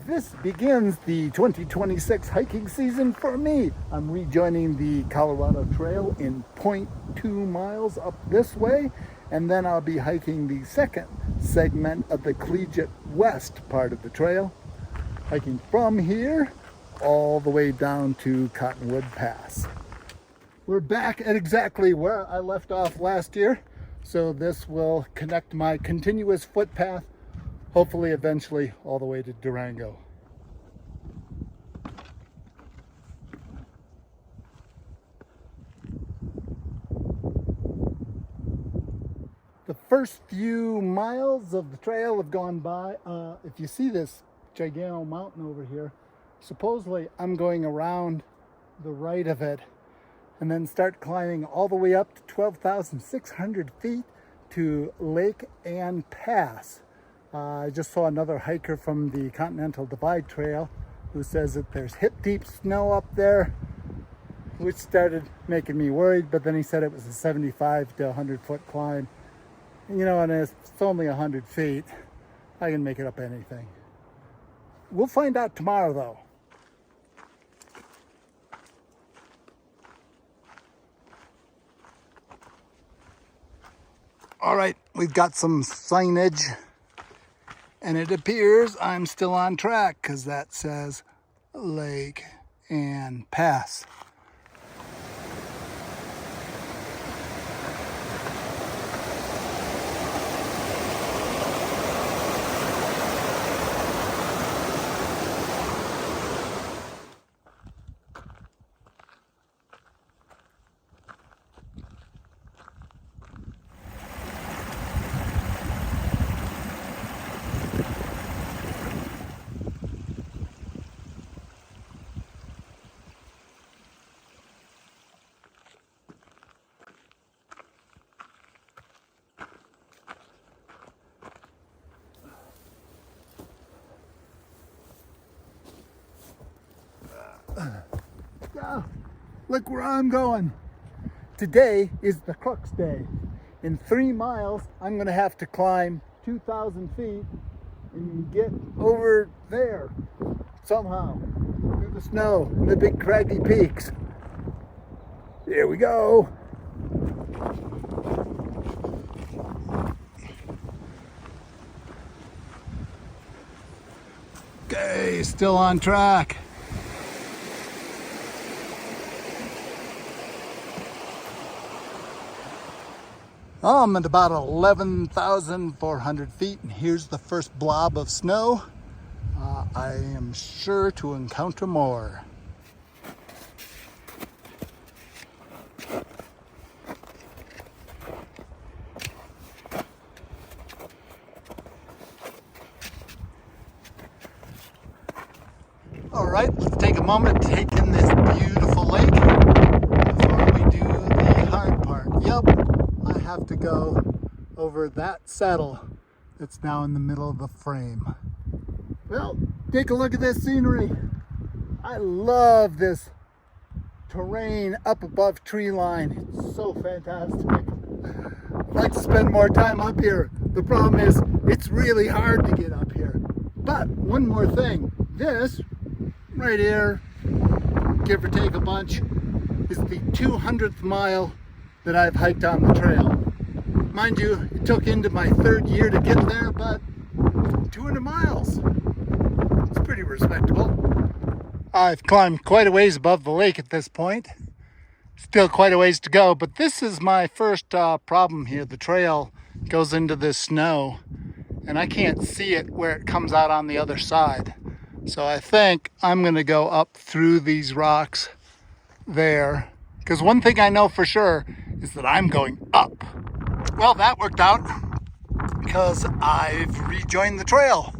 This begins the 2026 hiking season for me. I'm rejoining the Colorado Trail in 0.2 miles up this way, and then I'll be hiking the second segment of the Collegiate West part of the trail, hiking from here all the way down to Cottonwood Pass. We're back at exactly where I left off last year, so this will connect my continuous footpath, hopefully eventually all the way to Durango. The first few miles of the trail have gone by. If you see this gigantic mountain over here, supposedly I'm going around the right of it and then start climbing all the way up to 12,600 feet to Lake Ann Pass. I just saw another hiker from the Continental Divide Trail who says that there's hip-deep snow up there, which started making me worried, but then he said it was a 75 to 100 foot climb. You know, and it's only 100 feet. I can make it up anything. We'll find out tomorrow, though. All right, we've got some signage, and it appears I'm still on track because that says Lake Ann Pass. Look where I'm going. Today is the crux day. In 3 miles, I'm gonna have to climb 2,000 feet and get over there somehow through the snow and the big craggy peaks. Here we go. Okay, still on track. I'm at about 11,400 feet, and here's the first blob of snow. I am sure to encounter more. All right, let's take a moment to take in this beautiful lake before we do the hard part. Yep. I have to go over that saddle that's now in the middle of the frame. Well, take a look at this scenery. I love this terrain up above tree line. It's so fantastic. I'd like to spend more time up here. The problem is it's really hard to get up here. But one more thing, this right here, give or take a bunch, is the 200th mile that I've hiked on the trail. Mind you, it took into my 3rd year to get there, but 200 miles. It's pretty respectable. I've climbed quite a ways above the lake at this point. Still quite a ways to go, but this is my first problem here. The trail goes into this snow, and I can't see it where it comes out on the other side. So I think I'm gonna go up through these rocks there, because one thing I know for sure is that I'm going up. Well, that worked out because I've rejoined the trail.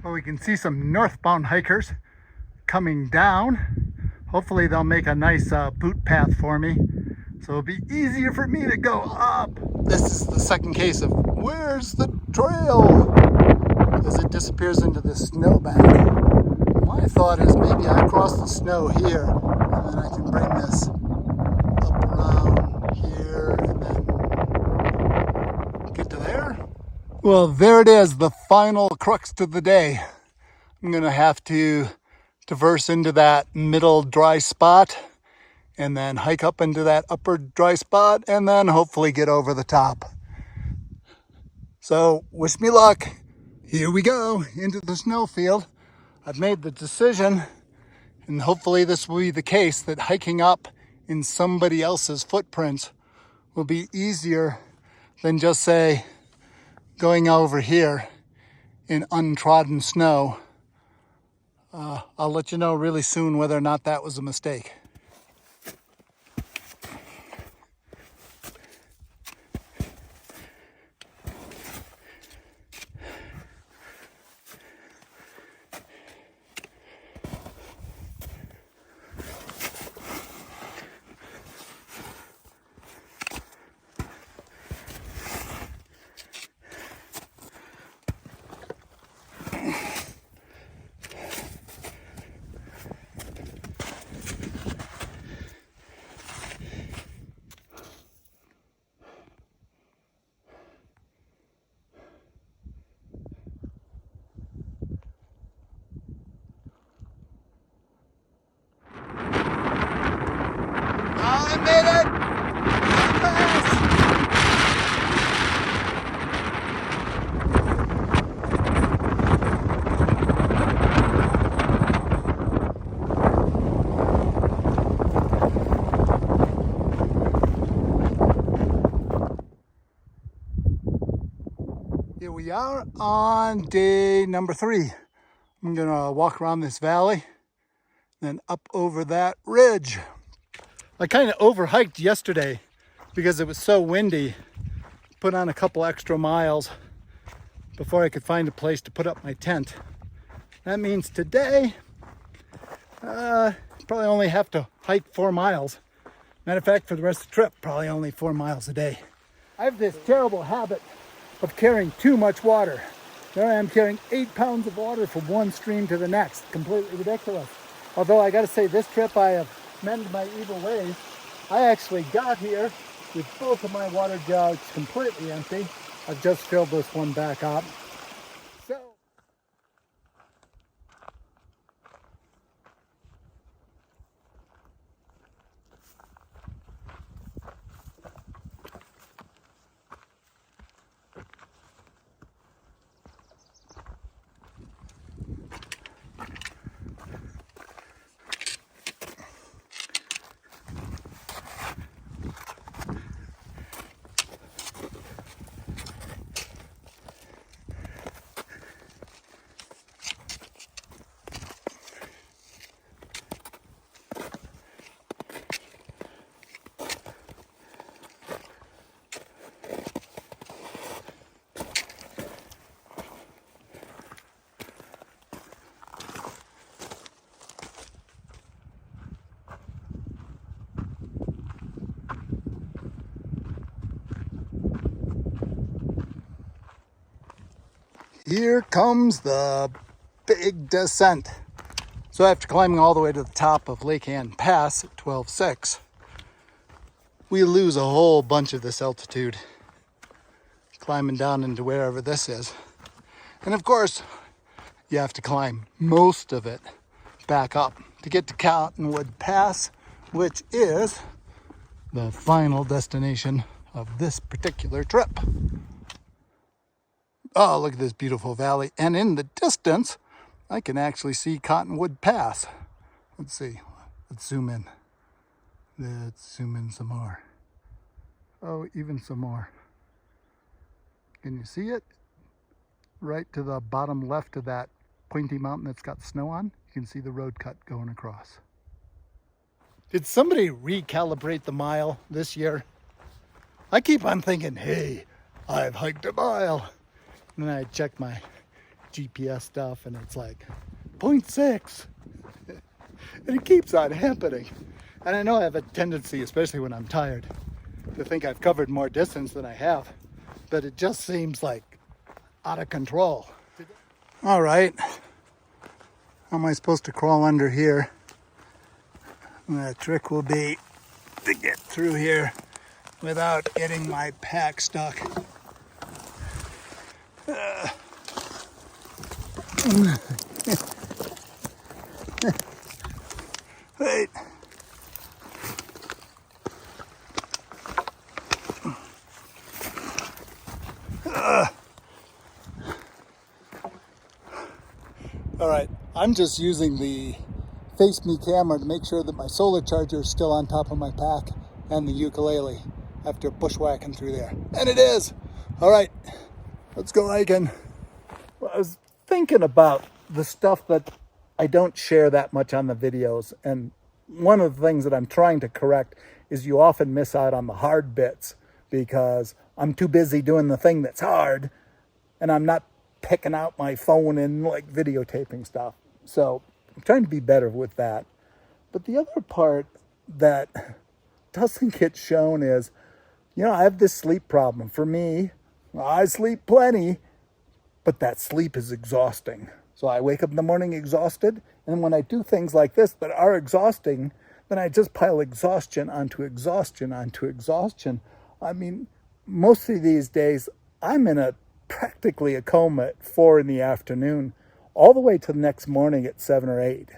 Well, we can see some northbound hikers coming down. Hopefully they'll make a nice boot path for me, so it'll be easier for me to go up. This is the second case of where's the trail as it disappears into the snowbank. My thought is maybe I cross the snow here and then I can bring this up around here and then get to there. Well, there it is, the final crux to the day. I'm gonna have to traverse into that middle dry spot and then hike up into that upper dry spot and then hopefully get over the top. So wish me luck. Here we go into the snowfield. I've made the decision, and hopefully this will be the case, that hiking up in somebody else's footprints will be easier than just say going over here in untrodden snow. I'll let you know really soon whether or not that was a mistake. I made it! Here we are on day number 3. I'm gonna walk around this valley, then up over that ridge. I kind of overhiked yesterday because it was so windy. Put on a couple extra miles before I could find a place to put up my tent. That means today, probably only have to hike 4 miles. Matter of fact, for the rest of the trip, probably only 4 miles a day. I have this terrible habit of carrying too much water. There I am carrying 8 pounds of water from one stream to the next. Completely ridiculous. Although I gotta say, this trip I have mended my evil ways. I actually got here with both of my water jugs completely empty. I've just filled this one back up. So here comes the big descent. So after climbing all the way to the top of Lake Ann Pass at 12.6, we lose a whole bunch of this altitude climbing down into wherever this is. And of course, you have to climb most of it back up to get to Cottonwood Pass, which is the final destination of this particular trip. Oh, look at this beautiful valley. And in the distance, I can actually see Cottonwood Pass. Let's see. Let's zoom in. Let's zoom in some more. Oh, even some more. Can you see it? Right to the bottom left of that pointy mountain that's got snow on, you can see the road cut going across. Did somebody recalibrate the mile this year? I keep on thinking, hey, I've hiked a mile. And then I check my GPS stuff and it's like 0.6. And it keeps on happening. And I know I have a tendency, especially when I'm tired, to think I've covered more distance than I have. But it just seems like out of control. All right. How am I supposed to crawl under here? The trick will be to get through here without getting my pack stuck. Wait. All right, I'm just using the Face Me camera to make sure that my solar charger is still on top of my pack and the ukulele after bushwhacking through there. And it is! All right, let's go hiking. Well, I was thinking about the stuff that I don't share that much on the videos, and one of the things that I'm trying to correct is you often miss out on the hard bits because I'm too busy doing the thing that's hard and I'm not picking out my phone and like videotaping stuff. So I'm trying to be better with that. But the other part that doesn't get shown is, I have this sleep problem. For me, I sleep plenty, but that sleep is exhausting. So I wake up in the morning exhausted, and when I do things like this that are exhausting, then I just pile exhaustion onto exhaustion onto exhaustion. I mean, most of these days, I'm in practically a coma at 4 in the afternoon, all the way to the next morning at 7 or 8,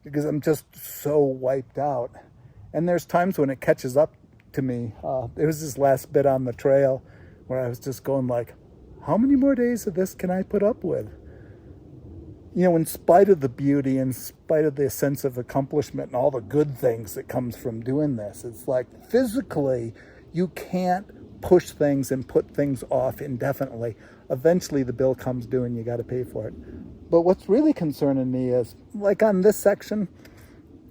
because I'm just so wiped out. And there's times when it catches up to me. There was this last bit on the trail where I was just going like, how many more days of this can I put up with? In spite of the beauty, in spite of the sense of accomplishment and all the good things that comes from doing this, it's like physically you can't push things and put things off indefinitely. Eventually the bill comes due and you got to pay for it. But what's really concerning me is, like on this section,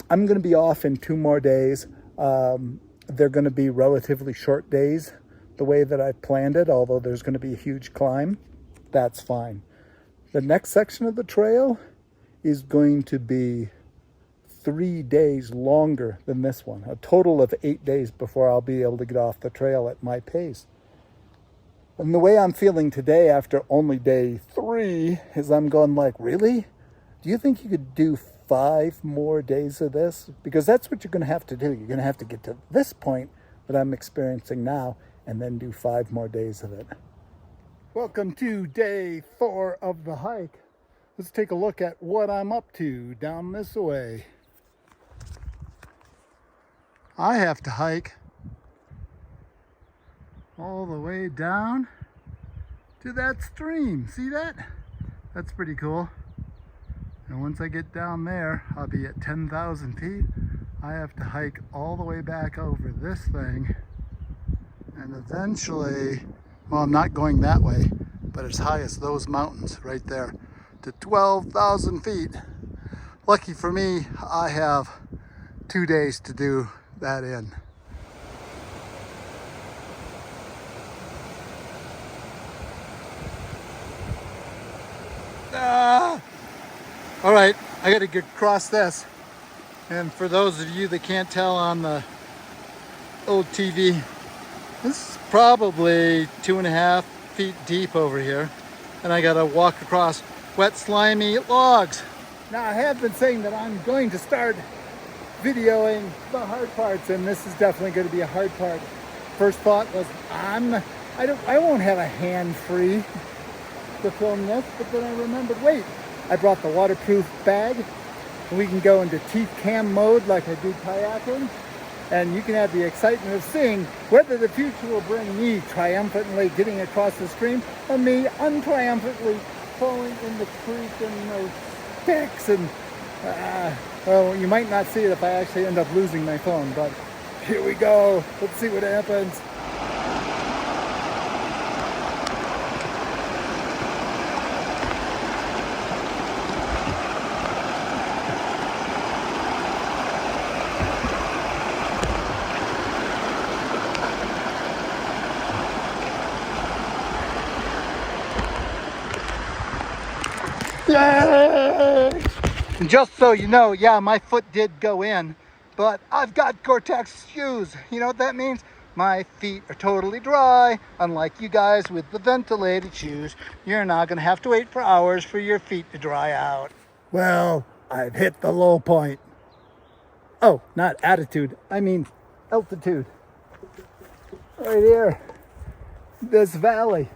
I'm going to be off in 2 more days. They're going to be relatively short days the way that I've planned it, although there's going to be a huge climb. That's fine. The next section of the trail is going to be 3 days longer than this one, a total of 8 days before I'll be able to get off the trail at my pace. And the way I'm feeling today after only day 3 is I'm going like, really? Do you think you could do 5 more days of this? Because that's what you're going to have to do. You're going to have to get to this point that I'm experiencing now and then do 5 more days of it. Welcome to day 4 of the hike. Let's take a look at what I'm up to down this way. I have to hike all the way down to that stream. See that? That's pretty cool. And once I get down there, I'll be at 10,000 feet. I have to hike all the way back over this thing. And eventually, well, I'm not going that way, but as high as those mountains right there to 12,000 feet. Lucky for me, I have 2 days to do that in. All right, I gotta get across this. And for those of you that can't tell on the old TV, this is probably 2.5 feet deep over here. And I gotta walk across wet, slimy logs. Now I have been saying that I'm going to start videoing the hard parts, and this is definitely going to be a hard part. First thought was I won't have a hand free to film this, but then I remembered, wait, I brought the waterproof bag, and we can go into teeth cam mode like I do kayaking, and you can have the excitement of seeing whether the future will bring me triumphantly getting across the stream or me untriumphantly falling in the creek and those sticks. And well, you might not see it if I actually end up losing my phone, but here we go. Let's see what happens. Yay! And just so you know, yeah, my foot did go in, but I've got Gore-Tex shoes. You know what that means? My feet are totally dry. Unlike you guys with the ventilated shoes, you're not gonna have to wait for hours for your feet to dry out. Well, I've hit the low point. Oh, not attitude, I mean altitude. Right here, this valley.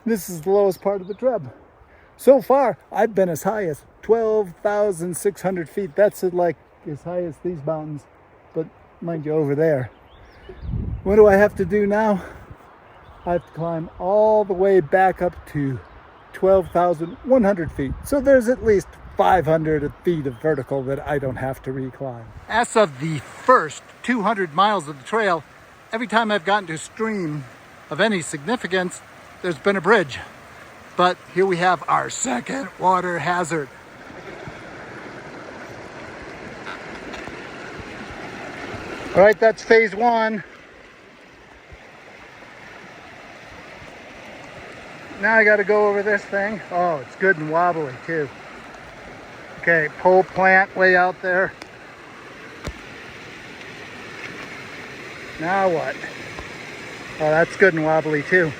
This is the lowest part of the trip. So far, I've been as high as 12,600 feet. That's like as high as these mountains, but mind you, over there. What do I have to do now? I have to climb all the way back up to 12,100 feet. So there's at least 500 feet of vertical that I don't have to reclimb. As of the first 200 miles of the trail, every time I've gotten to a stream of any significance, there's been a bridge. But here we have our second water hazard. All right, that's phase one. Now I got to go over this thing. Oh, it's good and wobbly too. Okay, pole plant way out there. Now what? Oh, that's good and wobbly too.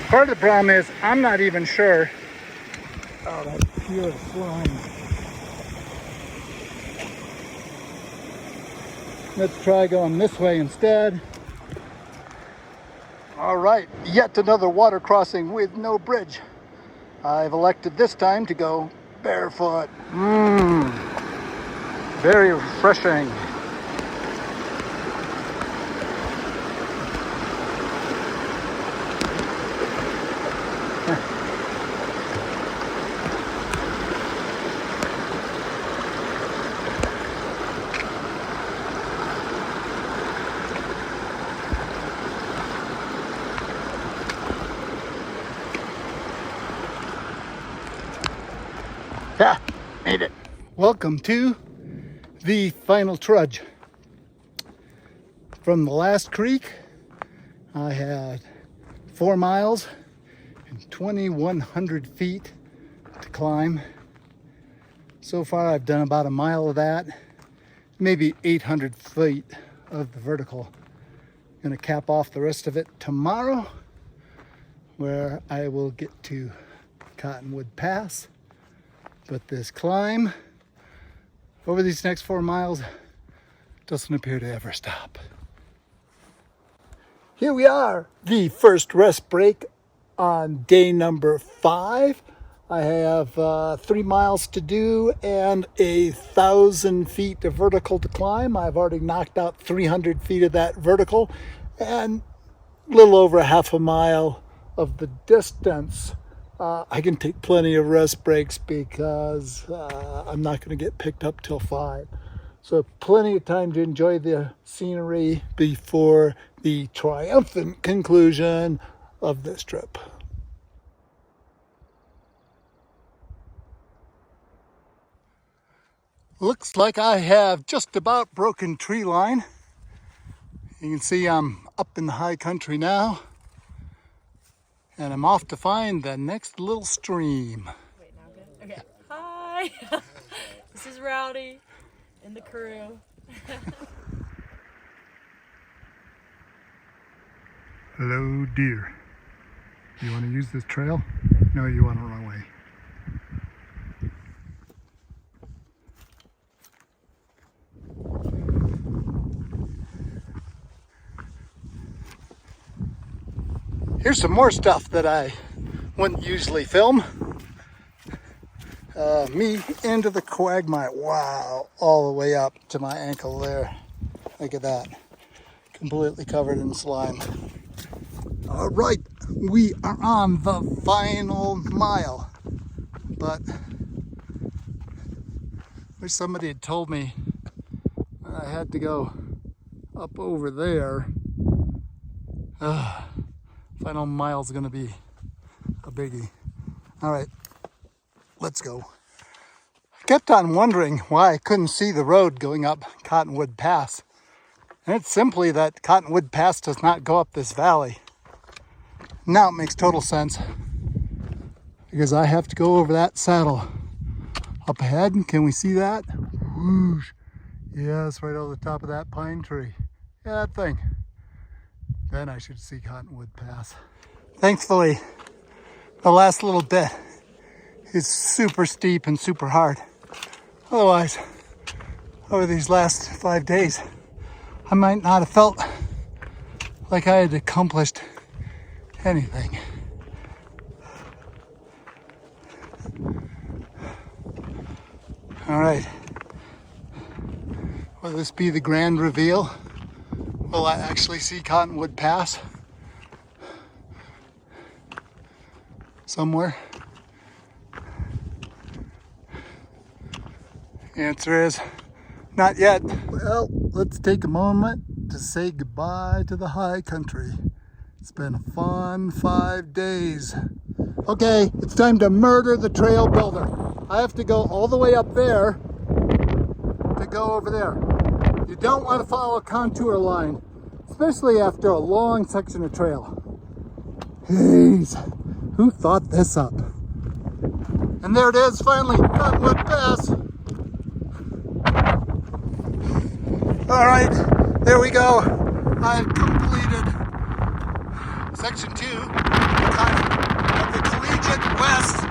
Part of the problem is I'm not even sure. Oh, that's pure slime. Let's try going this way instead. All right, yet another water crossing with no bridge. I've elected this time to go barefoot. Very refreshing. Yeah, made it. Welcome to the final trudge. From the last creek, I had 4 miles and 2,100 feet to climb. So far, I've done about a mile of that, maybe 800 feet of the vertical. Gonna cap off the rest of it tomorrow, where I will get to Cottonwood Pass. But this climb over these next 4 miles doesn't appear to ever stop. Here we are, the first rest break on day number 5. I have 3 miles to do and 1,000 feet of vertical to climb. I've already knocked out 300 feet of that vertical and a little over half a mile of the distance. I can take plenty of rest breaks because I'm not going to get picked up till 5. So plenty of time to enjoy the scenery before the triumphant conclusion of this trip. Looks like I have just about broken tree line. You can see I'm up in the high country now. And I'm off to find the next little stream. Wait, now good? Okay. Hi! This is Rowdy and the crew. Hello, dear. You want to use this trail? No, you want to run away. Here's some more stuff that I wouldn't usually film. Me into the quagmire. Wow, all the way up to my ankle there. Look at that. Completely covered in slime. All right, we are on the final mile. But I wish somebody had told me I had to go up over there. Final mile's gonna be a biggie. All right, let's go. I kept on wondering why I couldn't see the road going up Cottonwood Pass. And it's simply that Cottonwood Pass does not go up this valley. Now it makes total sense because I have to go over that saddle. Up ahead, can we see that? Whoosh. Yes, right over the top of that pine tree. Yeah, that thing. Then I should see Cottonwood Pass. Thankfully, the last little bit is super steep and super hard. Otherwise, over these last 5 days, I might not have felt like I had accomplished anything. All right. Will this be the grand reveal? Will I actually see Cottonwood Pass somewhere? The answer is not yet. Well, let's take a moment to say goodbye to the high country. It's been a fun 5 days. Okay, it's time to murder the trail builder. I have to go all the way up there to go over there. You don't want to follow a contour line, especially after a long section of trail. Jeez, who thought this up? And there it is, finally, Cottonwood Pass. All right, there we go. I've completed section 2 of the Collegiate West